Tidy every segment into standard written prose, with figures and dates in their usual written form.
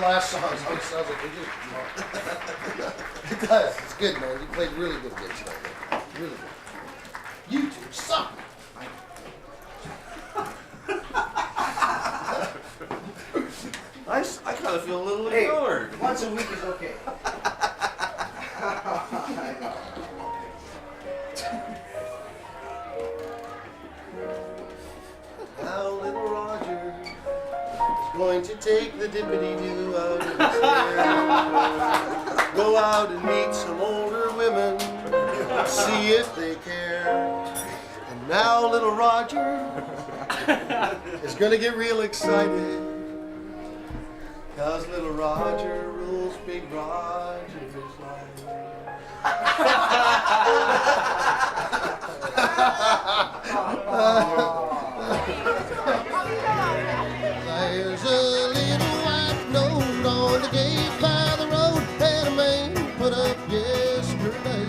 last song. It sounds like we just. It does. It's good, man. You played really good gigs tonight, man. Really good. You two suck. I kind of feel a little ignored. Once a week is okay. Now little Roger is going to take the dippity-doo out of his hair. Go out and meet some older women, see if they care. And now little Roger is going to get real excited, 'cause little Roger rules Big Roger's life. There's a little white note on the gate by the road that a man put up yesterday.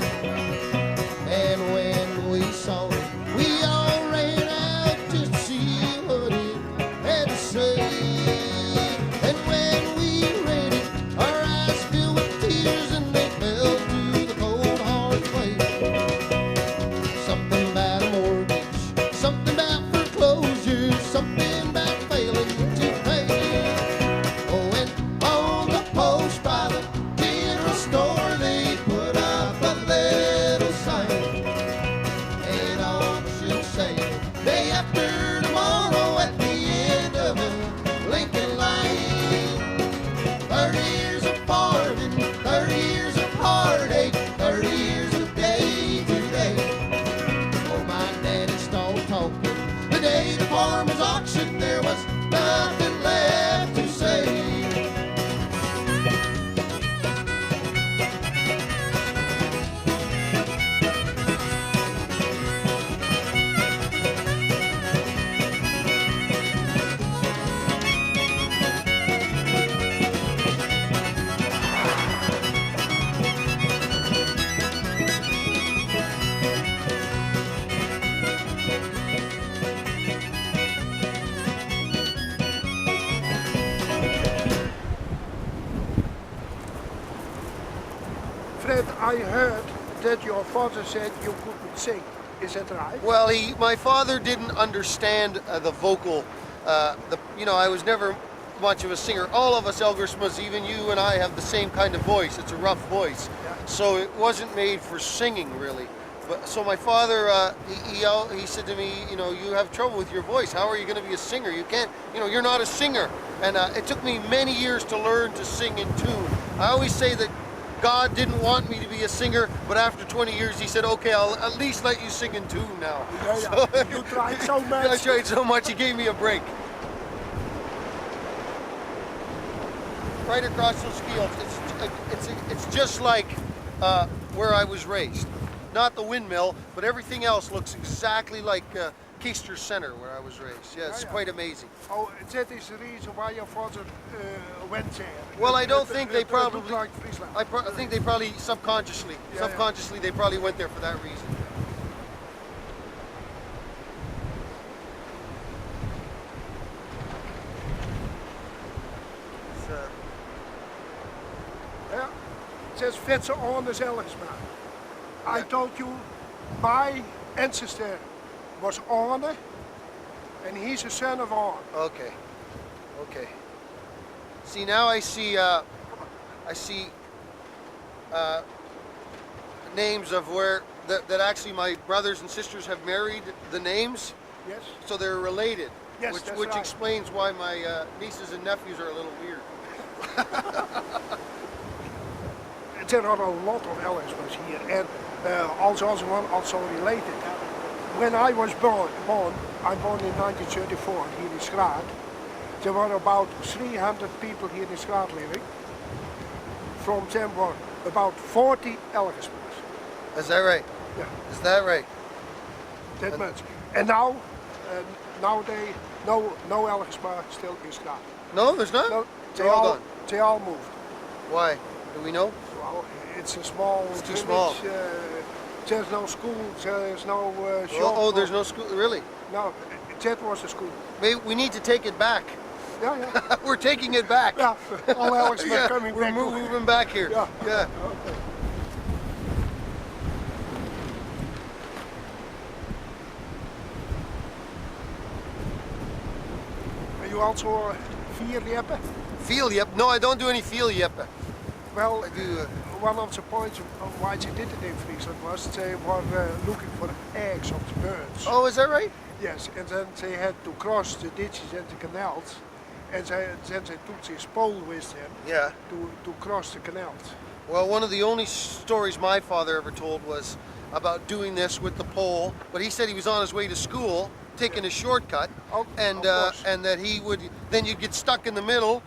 And when we saw it, we all ran out just to see what it had to say. And when we read it, our eyes filled with tears and they fell to the cold hard clay. Something about a mortgage, something about foreclosure, something about failing to pay. Oh, and on the post by the general store they put up a little sign. And all should say, day after tomorrow at the end of a Lincoln line. 30 years of farming, 30 years of heartache, 30 years of day to day. Oh, my daddy started talking. The day the farm was auctioned, there was nothing left to say. Fred, I heard that your father said you couldn't sing. Is that right? Well, my father didn't understand the vocal. I was never much of a singer. All of us Eaglesmiths, even you and I, have the same kind of voice. It's a rough voice, so it wasn't made for singing really. But so my father, he said to me, you have trouble with your voice. How are you going to be a singer? You can't, you're not a singer. And it took me many years to learn to sing in tune. I always say that God didn't want me to be a singer, but after 20 years he said, okay, I'll at least let you sing in tune now. So, you tried so much. I tried so much, he gave me a break. Right across those fields, it's just like where I was raised. Not the windmill, but everything else looks exactly like Keister Center, where I was raised. Yeah, it's quite amazing. Oh, that is the reason why your father went there. Well, I don't think they probably. Like Friesland. I think they probably subconsciously, they probably went there for that reason. Yeah, it says Vetse on is Eaglesmith. I told you my ancestor was Arne, and he's a son of Arne. Okay. Okay. See, now I see names of where that actually my brothers and sisters have married the names. Yes. So they're related. Yes, which that's right. explains why my nieces and nephews are a little weird. There are a lot of Eaglesmiths here, and also related. When I was born, I'm born in 1934 here in Schraat. There were about 300 people here in Schraat living. From them were about 40 Eaglesmiths. Is that right? Yeah. Is that right? That much. And now, nowadays, no Eaglesmith still in Schraat. No, there's not? No, They're all gone. they all moved. Why? Do we know? Well, it's a small It's too village. small. There's no school, there's no shop. Oh, there's no school, really? No, that was the school. Maybe we need to take it back. Yeah, yeah. We're taking it back. Yeah, all Eaglesmith Yeah, coming we're back. moving back here. Yeah. Yeah. Okay. Are you also a vierjeppe? Field yep. No, I don't do any field yep. Well, I do. one of the points of why they did it in Friesland was they were looking for eggs of the birds. Oh, is that right? Yes, and then they had to cross the ditches and the canals, and then they took this pole with them Yeah. to cross the canals. Well, one of the only stories my father ever told was about doing this with the pole, but he said he was on his way to school, taking a shortcut, and that he would, then you'd get stuck in the middle,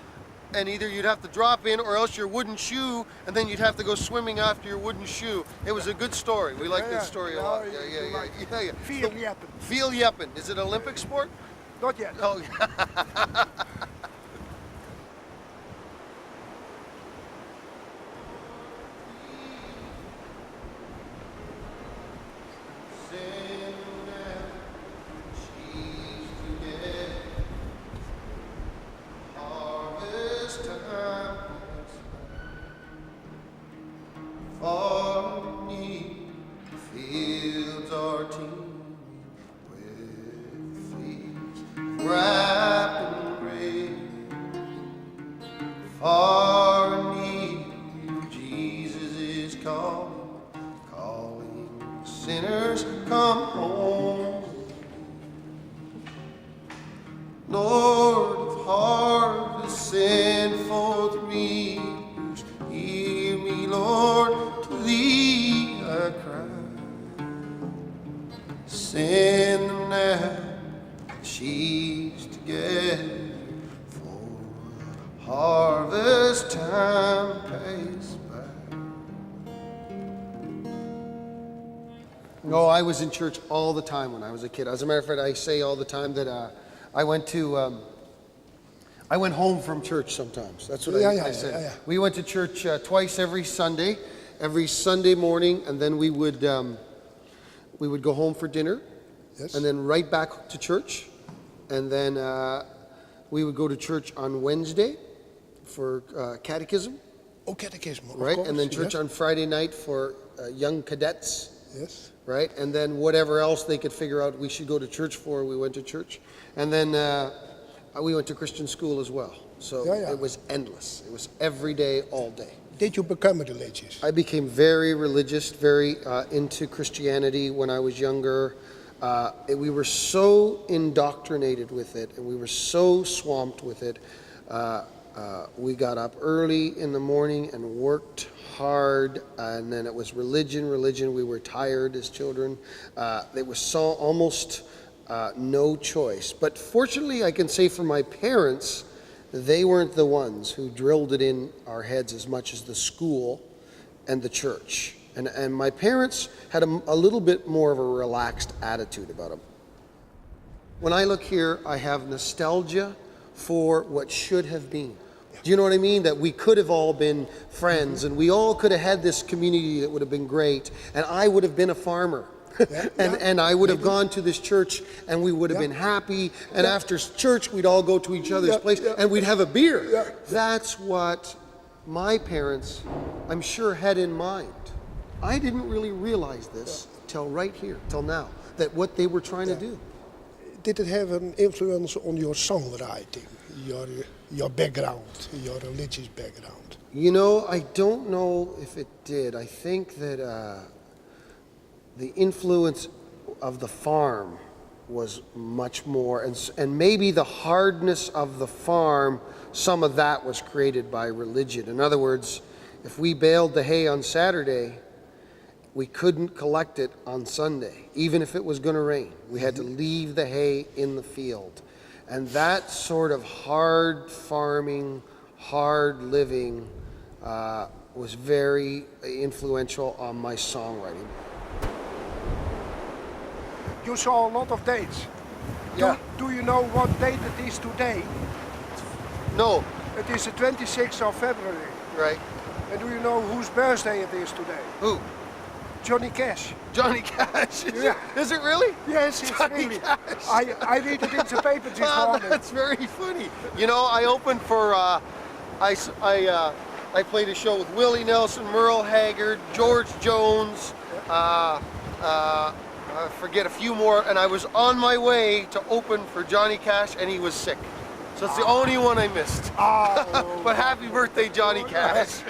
and either you'd have to drop in or else your wooden shoe, and then you'd have to go swimming after your wooden shoe. It was a good story. We like that story a lot. Yeah. Vierjeppen. Field yepping. Is it an Olympic sport? Not yet. Oh, for me, fields are teeming with thieves wrapped in grain. For me, Jesus is calling sinners, come home. Lord of harvest, send forth reapers. Hear me, Lord, to thee I cry. Send them now, sheaves together, for harvest time pace by. No, I was in church all the time when I was a kid. As a matter of fact, I say all the time that I went home from church sometimes. That's what I said. Yeah. We went to church twice every Sunday morning, and then we would go home for dinner, Yes. and then right back to church, and then we would go to church on Wednesday for catechism, Oh, catechism. right, Of course, and then church yes. on Friday night for young cadets. Yes. Right, and then whatever else they could figure out we should go to church for, we went to church, and then we went to Christian school as well. So Yeah. it was endless. It was every day, all day. Did you become religious? I became very religious, very into Christianity when I was younger. We were so indoctrinated with it, and we were so swamped with it. We got up early in the morning and worked hard, and then it was religion. We were tired as children. It was so almost no choice. But fortunately, I can say for my parents, they weren't the ones who drilled it in our heads as much as the school and the church. And my parents had a little bit more of a relaxed attitude about them. When I look here, I have nostalgia for what should have been. Do you know what I mean? That we could have all been friends, and we all could have had this community that would have been great, and I would have been a farmer. And I would have gone to this church, and we would have been happy, and after church we'd all go to each other's place and we'd have a beer. That's what my parents, I'm sure, had in mind. I didn't really realize this till right here, till now, that what they were trying to do. Did it have an influence on your songwriting, your background, your religious background? You know, I don't know if it did. I think that the influence of the farm was much more, and maybe the hardness of the farm, some of that was created by religion. In other words, if we baled the hay on Saturday, we couldn't collect it on Sunday, even if it was going to rain. We had to leave the hay in the field. And that sort of hard farming, hard living was very influential on my songwriting. You saw a lot of dates. Yeah. Do you know what date it is today? No, It is the 26th of February. right? And do you know whose birthday it is today? Who? Johnny Cash. Johnny Cash. Yeah. Is it really? Yes, it's Johnny really. Cash. I read it in the paper this Oh, morning. that's very funny. You know, I opened for, I played a show with Willie Nelson, Merle Haggard, George Jones, I forget a few more, and I was on my way to open for Johnny Cash, and he was sick. So it's the only one I missed. Oh. But happy birthday, Johnny Cash.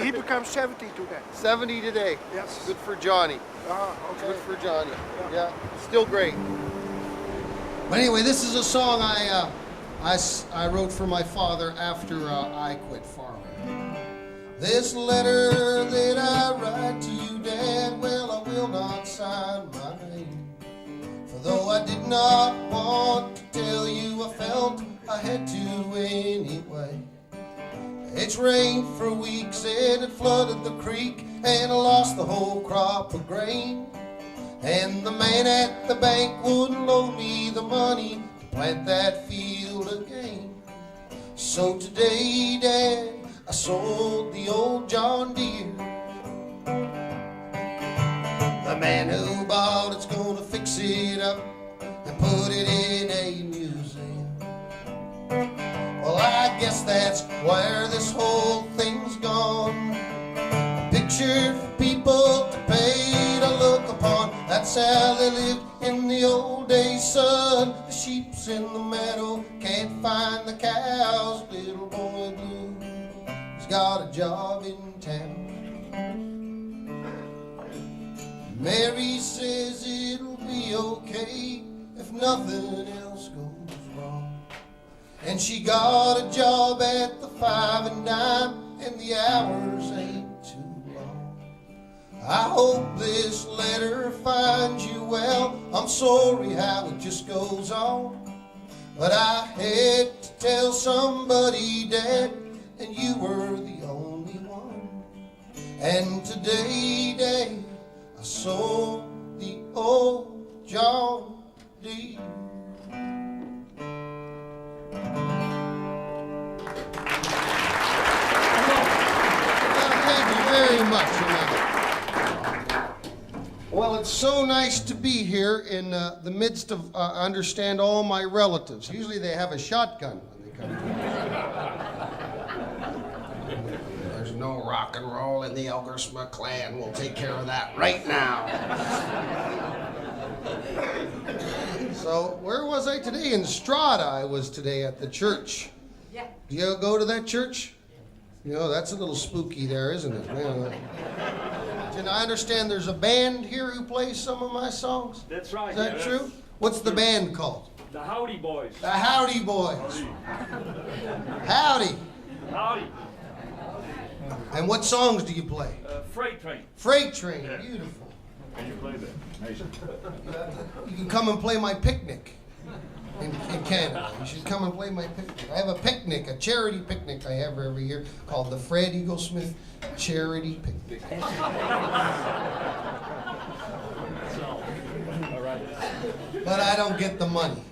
He becomes 70 today. 70 today. Yes. Good for Johnny. Okay. Good for Johnny. Yeah, still great. But anyway, this is a song I wrote for my father after I quit farming. This letter that I write to you, Dad, well, I will not sign my name. For though I did not want to tell you, I felt I had to anyway. It's rained for weeks and it flooded the creek, and I lost the whole crop of grain. And the man at the bank wouldn't loan me the money to plant that field again. So today, Dad, I sold the old John Deere. The man who bought it's gonna fix it up and put it in a museum. Well, I guess that's where this whole thing's gone. A picture for people to pay to look upon. That's how they lived in the old days, son. The sheep's in the meadow, can't find the cows. Little boy Blue has got a job in town. Mary says it'll be okay if nothing else goes wrong. And she got a job at the 5 and Dime, and the hours ain't too long. I hope this letter finds you well. I'm sorry how it just goes on, but I had to tell somebody, Dad, and you were the only one. And today, Dad, I sold the old John Deere. Thank you very much. Well, it's so nice to be here in the midst of, understand all my relatives. Usually they have a shotgun when they come to There's no rock and roll in the Eaglesmith clan. We'll take care of that right now. So, where was I today? In Strada I was today at the church. Yeah. Do you go to that church? You know, that's a little spooky there, isn't it? And I understand there's a band here who plays some of my songs. That's right. Is that true? What's the band called? The Howdy Boys. The Howdy Boys. Howdy. Howdy. And what songs do you play? Freight Train. Freight Train. Beautiful. Can you play that? Amazing. You can come and play my picnic in Canada. You should come and play my picnic. I have a picnic, a charity picnic I have every year called the Fred Eaglesmith Charity Picnic. All right. But I don't get the money.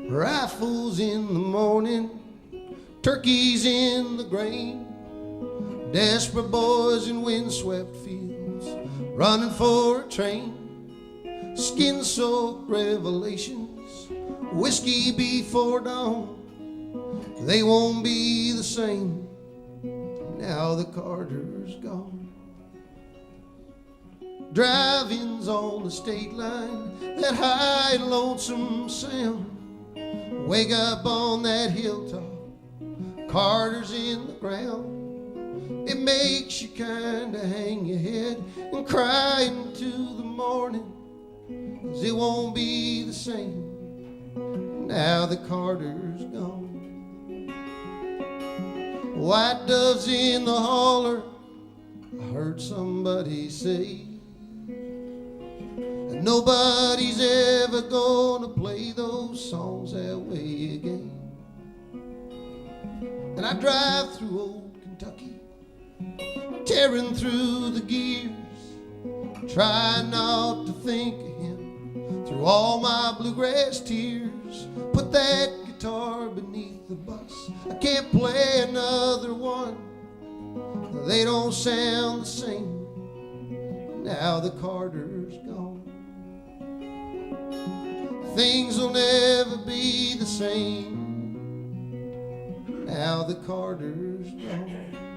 Rifles in the morning, turkeys in the grain, desperate boys in windswept fields, running for a train, skin-soaked revelations, whiskey before dawn. They won't be the same now the Carter's gone. Drive-ins on the state line, that high and lonesome sound. Wake up on that hilltop, Carter's in the ground. It makes you kinda hang your head and cry into the morning, 'cause it won't be the same now the Carter's gone. White doves in the holler, I heard somebody say, and nobody's ever gonna play those songs that way again. And I drive through old Kentucky, tearing through the gears, trying not to think of him through all my bluegrass tears. Put that guitar beneath the bus, I can't play another one. they don't sound the same. Now the Carter's gone. Things will never be the same. Now the Carter's gone.